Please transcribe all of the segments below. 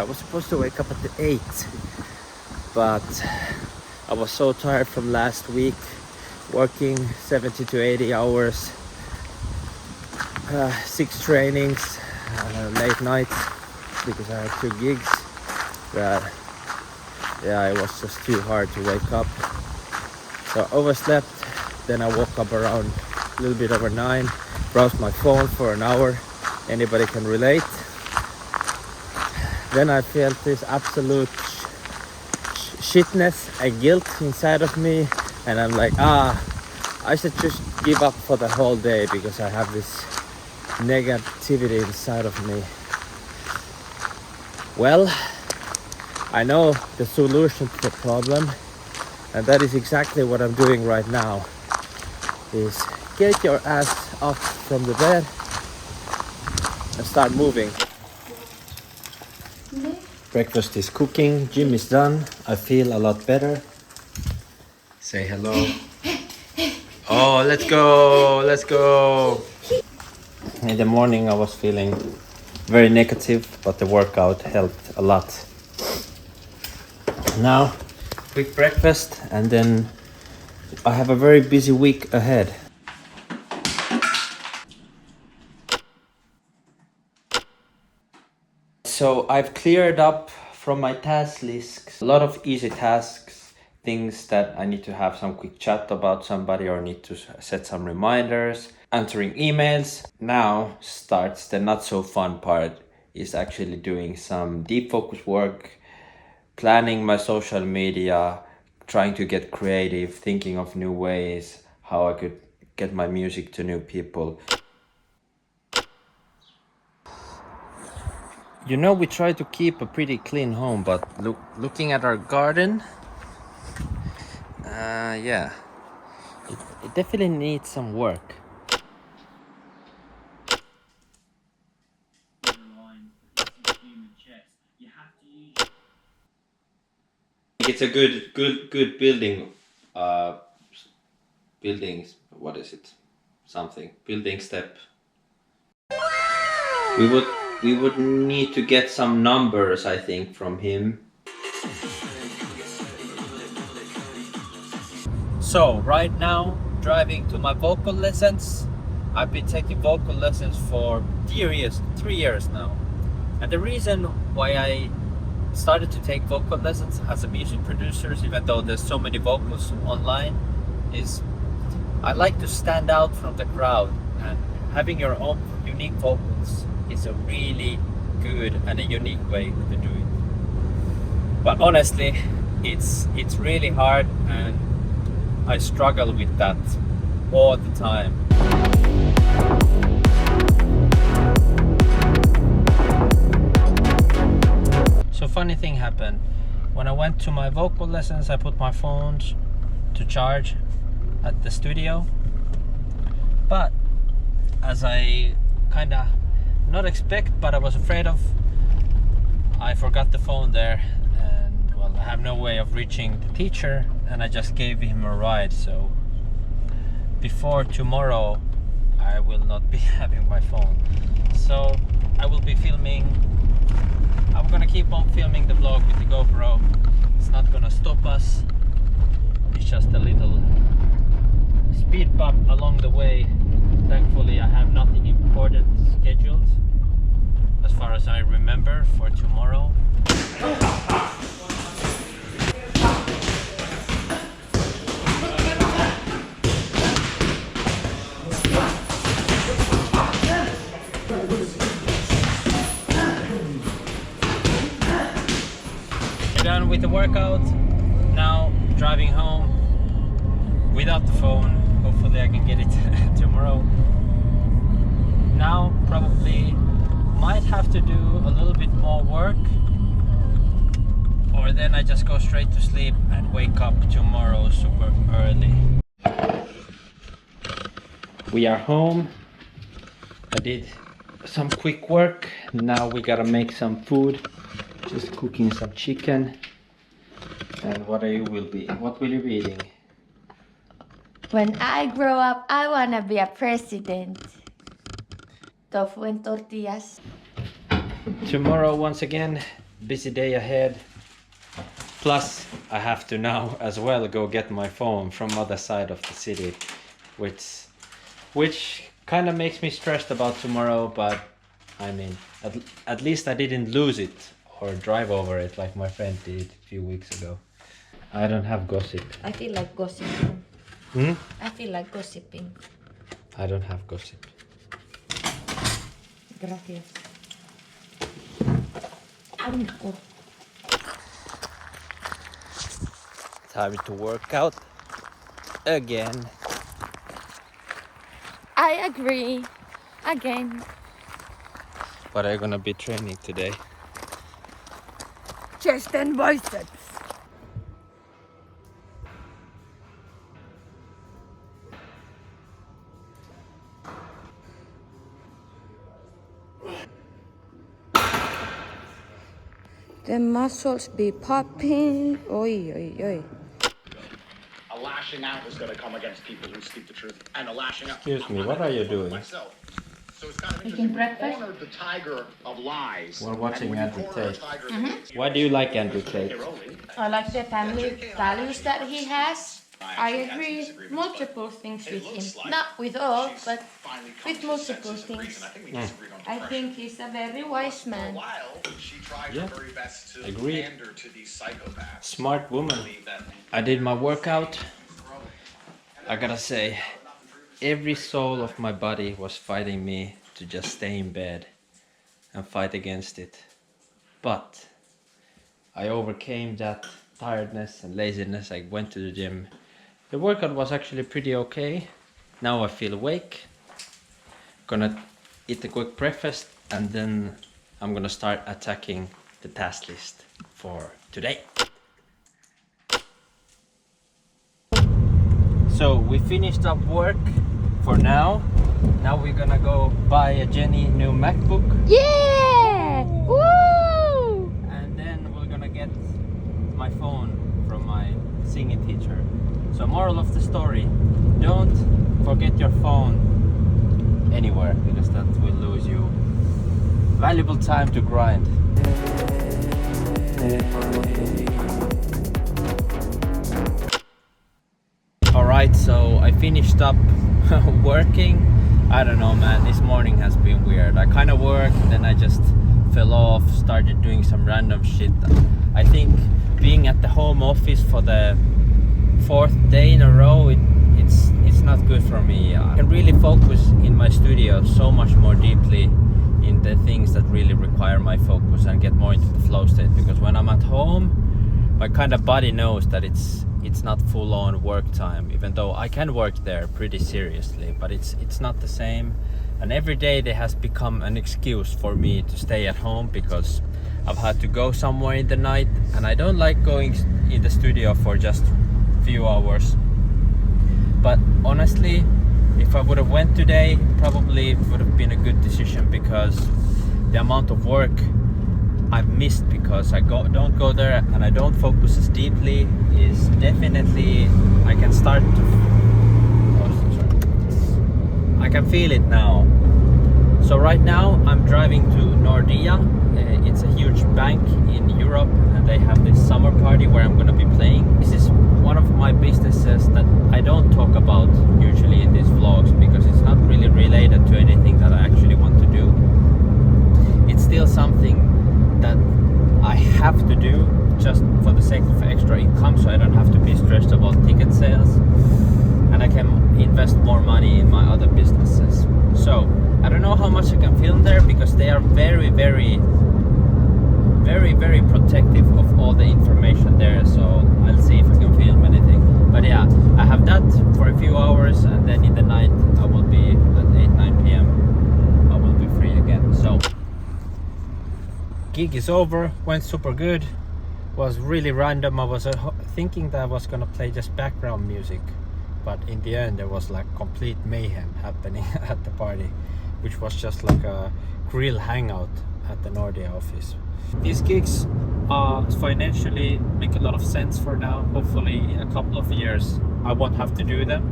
I was supposed to wake up at 8, but I was so tired from last week, working 70 to 80 hours, 6 trainings, late nights, because I had 2 gigs, that it was just too hard to wake up. So I overslept, then I woke up around a little bit over 9, browsed my phone for an hour, anybody can relate. Then I felt this absolute shitness and guilt inside of me, and I'm like, I should just give up for the whole day because I have this negativity inside of me. Well, I know the solution to the problem, and that is exactly what I'm doing right now, is get your ass up from the bed and start moving. Breakfast is cooking, gym is done, I feel a lot better. Say hello. Oh, let's go. In the morning I was feeling very negative, but the workout helped a lot. Now, quick breakfast, and then I have a very busy week ahead. So I've cleared up from my task list a lot of easy tasks, things that I need to have some quick chat about somebody or need to set some reminders, answering emails. Now starts the not so fun part, is actually doing some deep focus work, planning my social media, trying to get creative, thinking of new ways, how I could get my music to new people. You know, we try to keep a pretty clean home, but looking at our garden, it definitely needs some work. It's a good building. Buildings. What is it? Something. Building step. We would need to get some numbers, I think, from him. So right now, driving to my vocal lessons. I've been taking vocal lessons for 3 years now. And the reason why I started to take vocal lessons as a music producer, even though there's so many vocals online, is I like to stand out from the crowd, and having your own unique vocals is a really good and a unique way to do it. But honestly, it's really hard, and I struggle with that all the time. So funny thing happened. When I went to my vocal lessons, I put my phone to charge at the studio, but as I kinda not expect, but I was afraid of, I forgot the phone there, and well, I have no way of reaching the teacher, and I just gave him a ride. So before tomorrow I will not be having my phone, so I will be filming. I'm gonna keep on filming the vlog with the GoPro. It's not gonna stop us, it's just a little speed bump along the way. Thankfully I have nothing important scheduled as far as I remember for tomorrow. Done with the workout, now driving home without the phone. Hopefully I can get it tomorrow. Now probably might have to do a little bit more work, or then I just go straight to sleep and wake up tomorrow super early. We are home. I did some quick work. Now we gotta make some food. Just cooking some chicken. And what will you be eating? When I grow up, I wanna be a president. Tofu and tortillas. Tomorrow, once again, busy day ahead. Plus, I have to now as well go get my phone from other side of the city, which kind of makes me stressed about tomorrow. But I mean, at least I didn't lose it or drive over it like my friend did a few weeks ago. I don't have gossip. I feel like gossiping. I feel like gossiping. I don't have gossip. Gracias. Time to work out again. I agree. Again. What are you gonna be training today? Chest and biceps. The muscles be popping. Oi, oi, oi. A lashing out is going to come against people who speak the truth, and a lashing out. Excuse me, what are you doing? Myself. So it's kind of Making interesting. breakfast? We honored the tiger of lies. We're watching And when Andrew you corner a Tate. tiger that hates you, Why do you like Andrew Tate? you're only- I like the family values that he has. I agree multiple things with him. Not with all, but finally come with to multiple senses and reason. things. I think we disagreed on I depression. think he's a very wise For a man. while, she tried Yeah. her very best to Agree. pander to these psychopaths. Smart woman. Believe that I did my workout. I gotta say, every soul of my body was fighting me to just stay in bed and fight against it. But I overcame that tiredness and laziness. I went to the gym. The workout was actually pretty okay. Now I feel awake. Gonna eat a quick breakfast and then I'm gonna start attacking the task list for today. So we finished up work for now. Now we're gonna go buy a Jenny new MacBook Yeah! Woo! and then we're gonna get my phone from my singing teacher. So moral of the story, don't forget your phone anywhere because that will lose you valuable time to grind. Alright, so I finished up working. I don't know, man, this morning has been weird. I kind of worked, then I just fell off, started doing some random shit. I think being at the home office for the 4th day in a row, it's not good for me. I can really focus in my studio so much more deeply in the things that really require my focus and get more into the flow state, because when I'm at home, my kind of body knows that it's not full-on work time, even though I can work there pretty seriously, but it's not the same. And every day there has become an excuse for me to stay at home because I've had to go somewhere in the night, and I don't like going in the studio for just few hours. But honestly, if I would have went today, probably it would have been a good decision, because the amount of work I've missed because I don't go there and I don't focus as deeply is definitely, I can start to, I can feel it now. So right now I'm driving to Nordea. It's a huge bank in Europe and they have this summer party where I'm gonna be playing. This is one of my businesses that I don't talk about usually in these vlogs because it's not really related to anything that I actually want to do. It's still something that I have to do just for the sake of extra income, so I don't have to be stressed about ticket sales and I can invest more money in my other businesses. So I don't know how much I can film there because they are very protective of all the information there, so I'll see if I can film anything. But yeah, I have that for a few hours and then in the night I will be at 8-9 p.m. I will be free again. So gig is over, went super good, was really random. I was thinking that I was gonna play just background music, but in the end there was like complete mayhem happening at the party, which was just like a grill hangout at the Nordea office. These gigs financially make a lot of sense for now. Hopefully in a couple of years I won't have to do them,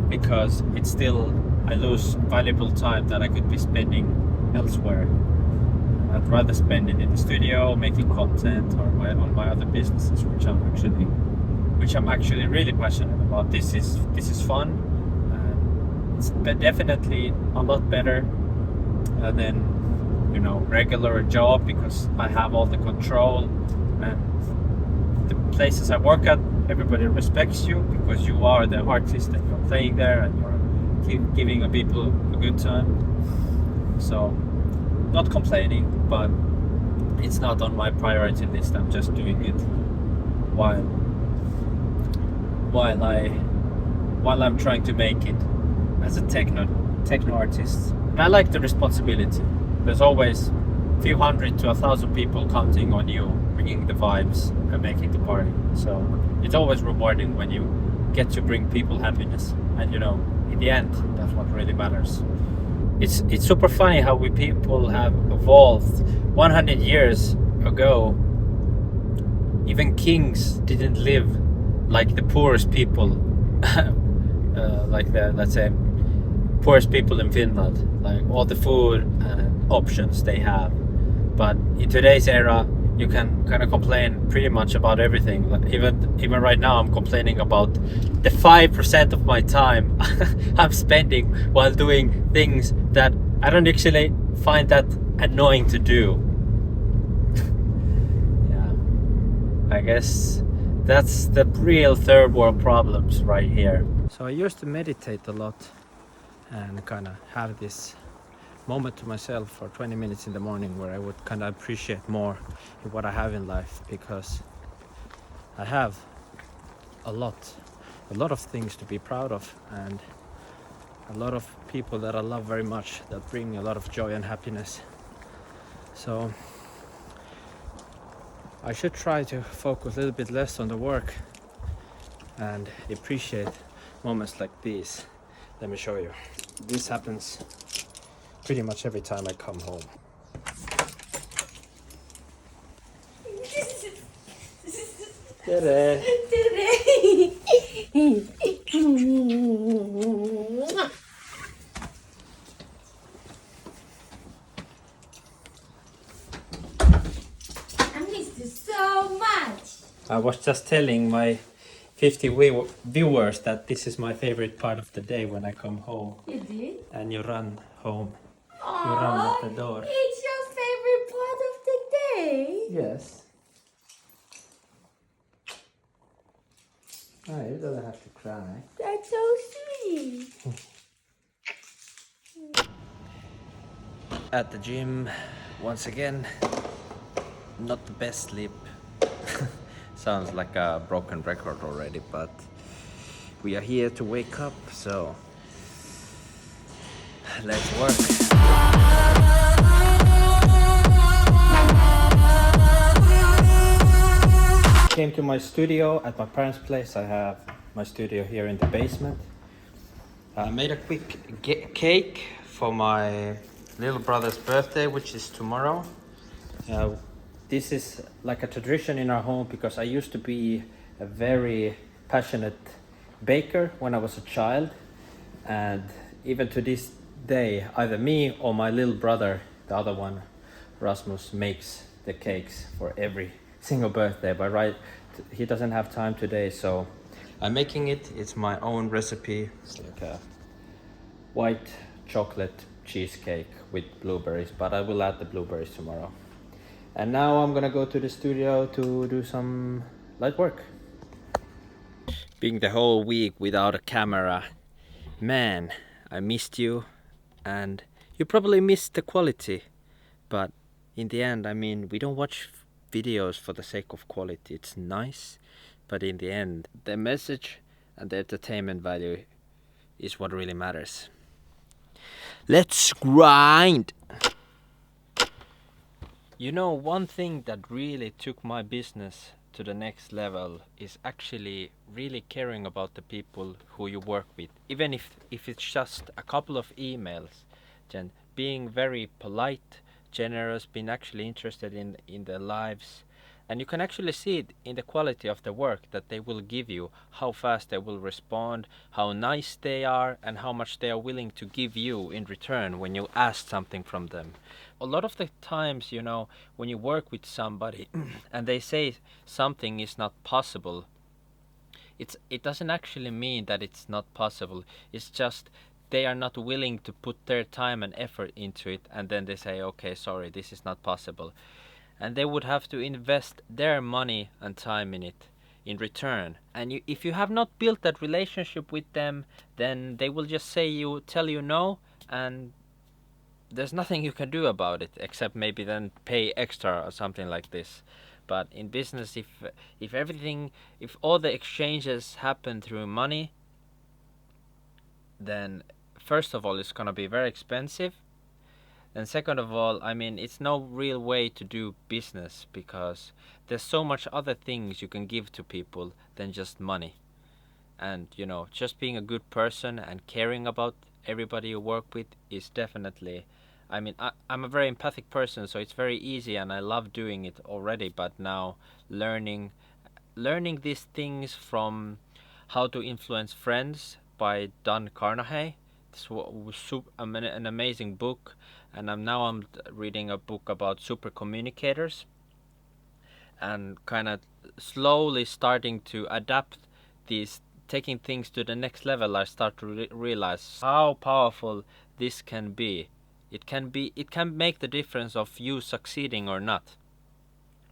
because it's still, I lose valuable time that I could be spending elsewhere. I'd rather spend it in the studio making content or on my other businesses, which I'm actually really passionate about. This is fun. It's definitely a lot better than, you know, regular job, because I have all the control, and the places I work at, everybody respects you because you are the artist and you're playing there and you're giving people a good time. So, not complaining, but it's not on my priority list. I'm just doing it while I'm trying to make it as a techno artist. And I like the responsibility. There's always a few hundred to 1,000 people counting on you, bringing the vibes and making the party. So it's always rewarding when you get to bring people happiness. And you know, in the end, that's what really matters. It's super funny how we people have evolved. 100 years ago, even kings didn't live like the poorest people, like the, let's say, poorest people in Finland, like all the food and options they have. But in today's era, you can kind of complain pretty much about everything. Like even right now, I'm complaining about the 5% of my time I'm spending while doing things that I don't actually find that annoying to do. Yeah, I guess that's the real third world problems right here. So I used to meditate a lot and kind of have this moment to myself for 20 minutes in the morning where I would kind of appreciate more what I have in life, because I have a lot of things to be proud of, and a lot of people that I love very much that bring me a lot of joy and happiness. So I should try to focus a little bit less on the work and appreciate moments like these. Let me show you. This happens pretty much every time I come home. Tere. I miss you so much. I was just telling my 50 viewers that this is my favorite part of the day when I come home. You did? And you run home. Aww, You run at the door. it's your favorite part of the day. Yes. Oh, you don't have to cry. That's so sweet. At the gym once again. Not the best sleep. Sounds like a broken record already, but we are here to wake up, so let's work. Came to my studio at my parents' place. I have my studio here in the basement. I made a quick cake for my little brother's birthday, which is tomorrow. This is like a tradition in our home because I used to be a very passionate baker when I was a child, and even to this day, either me or my little brother, the other one, Rasmus, makes the cakes for every single birthday. But he doesn't have time today, so I'm making it. It's my own recipe. It's like a white chocolate cheesecake with blueberries, but I will add the blueberries tomorrow. And now I'm gonna go to the studio to do some light work. Being the whole week without a camera, man, I missed you, and you probably missed the quality. But in the end, I mean, we don't watch videos for the sake of quality. It's nice, but in the end, the message and the entertainment value is what really matters. Let's grind! You know, one thing that really took my business to the next level is actually really caring about the people who you work with. Even if it's just a couple of emails, then being very polite, generous, being actually interested in their lives, And you can actually see it in the quality of the work that they will give you, how fast they will respond, how nice they are, and how much they are willing to give you in return when you ask something from them. A lot of the times, you know, when you work with somebody and they say something is not possible, it doesn't actually mean that it's not possible. It's just they are not willing to put their time and effort into it, and then they say, okay, sorry, this is not possible. And they would have to invest their money and time in it in return. And if you have not built that relationship with them, then they will just tell you no, and there's nothing you can do about it except maybe then pay extra or something like this. But in business, if all the exchanges happen through money, then first of all it's gonna be very expensive. And second of all, I mean, it's no real way to do business, because there's so much other things you can give to people than just money. And, you know, just being a good person and caring about everybody you work with is definitely, I mean, I'm a very empathic person, so it's very easy and I love doing it already. But now learning these things from How to Influence Friends by Don Carnegie. This was an amazing book, and I'm reading a book about super communicators, and kind of slowly starting to adapt these, taking things to the next level. I start to realize how powerful this can be. It can make the difference of you succeeding or not.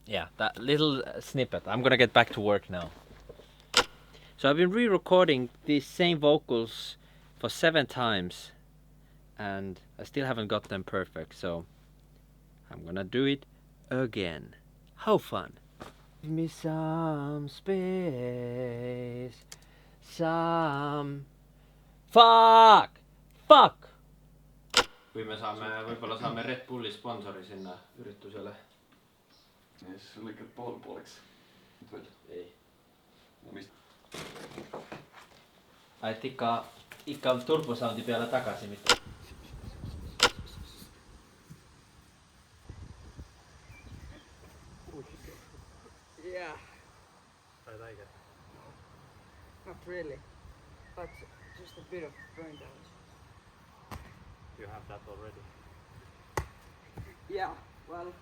Yeah, that little snippet. I'm gonna get back to work now. So I've been re-recording these same vocals for 7 times, and I still haven't got them perfect, so I'm gonna do it again. How fun! Give me some space, some... Fuck! Kui me võib-olla saame Red Bulli sponsori sinna üritusele. Ja siis sul ikka pooleks. Veel? Ei. No mis? Et ikka turbosoundi peale tagasi, mitte. Yeah. I like it. Not really, but just a bit of burn down. You have that already. Yeah, well,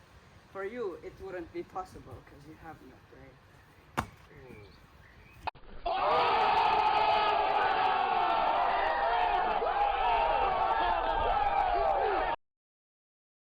for you it wouldn't be possible because you have no brain.